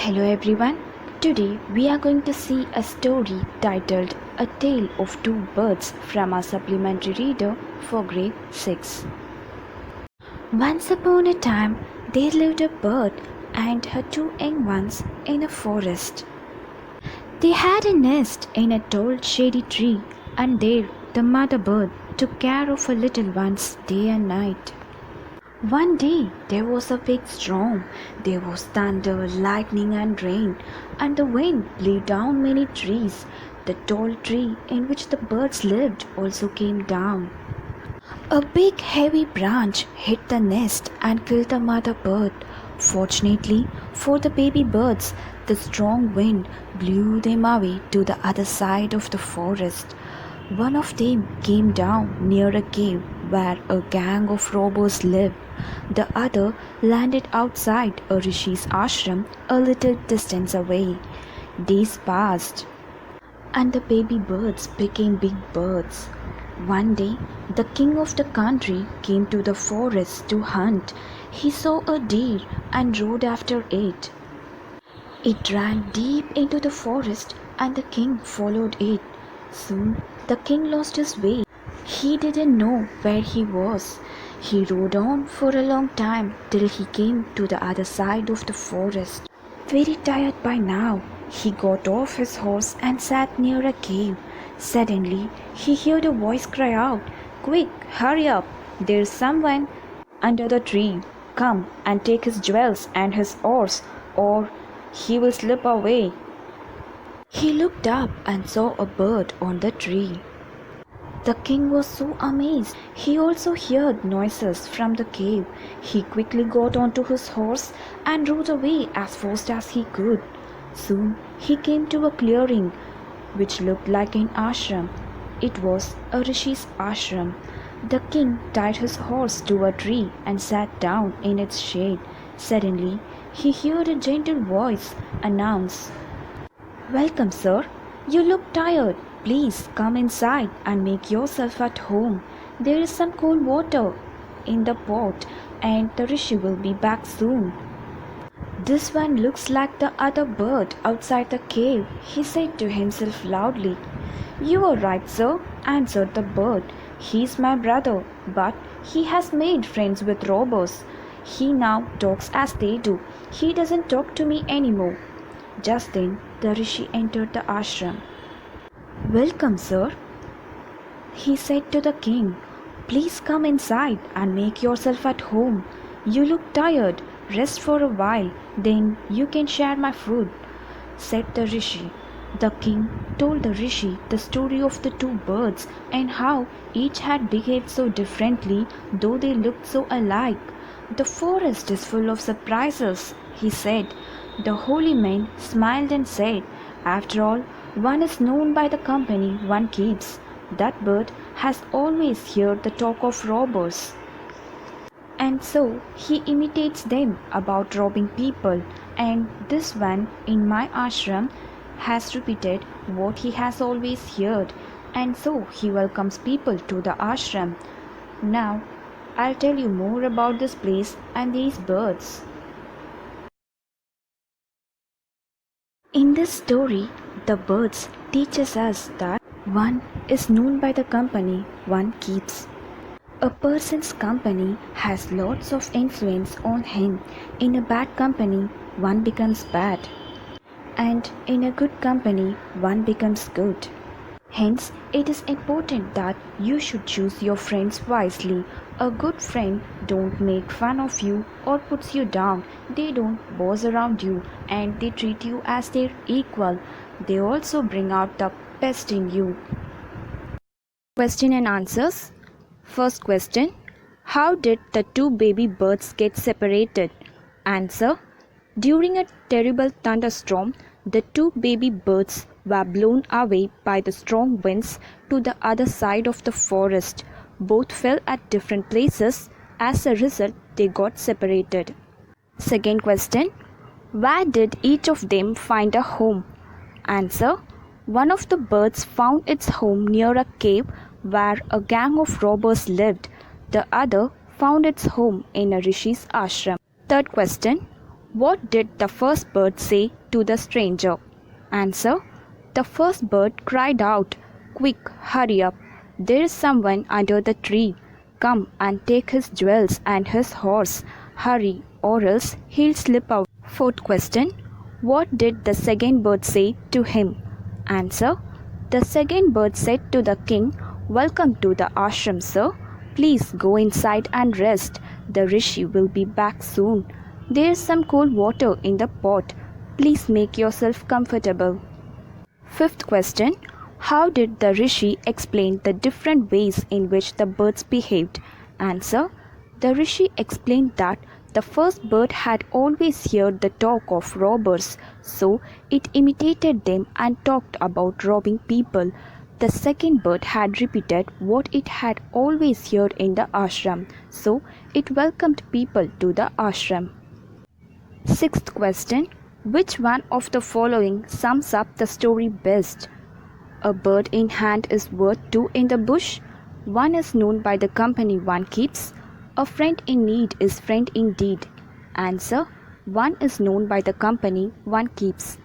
Hello everyone. Today we are going to see a story titled A Tale of Two Birds from our supplementary reader for grade 6. Once upon a time there lived a bird and her two young ones in a forest. They had a nest in a tall shady tree, and there the mother bird took care of her little ones day and night. One day there was a big storm. There was thunder, lightning, and rain, and the wind blew down many trees. The tall tree in which the birds lived also came down. A big heavy branch hit the nest and killed the mother bird. Fortunately for the baby birds, the strong wind blew them away to the other side of the forest. One of them came down near a cave where a gang of robbers lived. The other landed outside a rishi's ashram a little distance away. Days passed, and the baby birds became big birds. One day, the king of the country came to the forest to hunt. He saw a deer and rode after it. It ran deep into the forest, and the king followed it. Soon, the king lost his way. He didn't know where he was. He rode on for a long time till he came to the other side of the forest. Very tired by now, he got off his horse and sat near a cave. Suddenly, he heard a voice cry out, "Quick, hurry up! There's someone under the tree. Come and take his jewels and his horse, or he will slip away." He looked up and saw a bird on the tree. The king was so amazed. He also heard noises from the cave. He quickly got onto his horse and rode away as fast as he could. Soon he came to a clearing which looked like an ashram. It was a rishi's ashram. The king tied his horse to a tree and sat down in its shade. Suddenly he heard a gentle voice announce, "Welcome, sir. You look tired. Please come inside and make yourself at home. There is some cold water in the pot, and the rishi will be back soon." "This one looks like the other bird outside the cave," he said to himself loudly. "You are right, sir," answered the bird. "He's my brother, but he has made friends with robbers. He now talks as they do. He doesn't talk to me anymore." Just then the rishi entered the ashram. "Welcome, sir," he said to the king. "Please come inside and make yourself at home. You look tired. Rest for a while, then you can share my food," said the rishi. The king told the rishi the story of the two birds and how each had behaved so differently, though they looked so alike. "The forest is full of surprises," he said. The holy man smiled and said, "After all, one is known by the company one keeps. That bird has always heard the talk of robbers, and so he imitates them about robbing people. And this one in my ashram has repeated what he has always heard, and so he welcomes people to the ashram. Now, I'll tell you more about this place and these birds." In this story, the birds teaches us that one is known by the company one keeps. A person's company has lots of influence on him. In a bad company, one becomes bad, and in a good company, one becomes good. Hence, it is important that you should choose your friends wisely. A good friend don't make fun of you or puts you down. They don't boss around you, and they treat you as their equal. They also bring out the best in you. Question and answers. First question: how did the two baby birds get separated? Answer: during a terrible thunderstorm, the two baby birds were blown away by the strong winds to the other side of the forest. Both fell at different places. As a result, they got separated. Second question: where did each of them find a home? Answer: one of the birds found its home near a cave where a gang of robbers lived. The other found its home in a rishi's ashram. Third question: What did the first bird say to the stranger? Answer. The first bird cried out, "Quick, hurry up. There is someone under the tree. Come and take his jewels and his horse. Hurry, or else he'll slip away." Fourth question. What did the second bird say to him? Answer. The second bird said to the king, "Welcome to the ashram, sir. Please go inside and rest. The rishi will be back soon. There's some cold water in the pot. Please make yourself comfortable." Fifth question. How did the rishi explain the different ways in which the birds behaved? Answer. The rishi explained that the first bird had always heard the talk of robbers, so it imitated them and talked about robbing people. The second bird had repeated what it had always heard in the ashram, so it welcomed people to the ashram. Sixth question. Which one of the following sums up the story best? A bird in hand is worth two in the bush. One is known by the company one keeps. A friend in need is friend indeed. Answer. One is known by the company one keeps.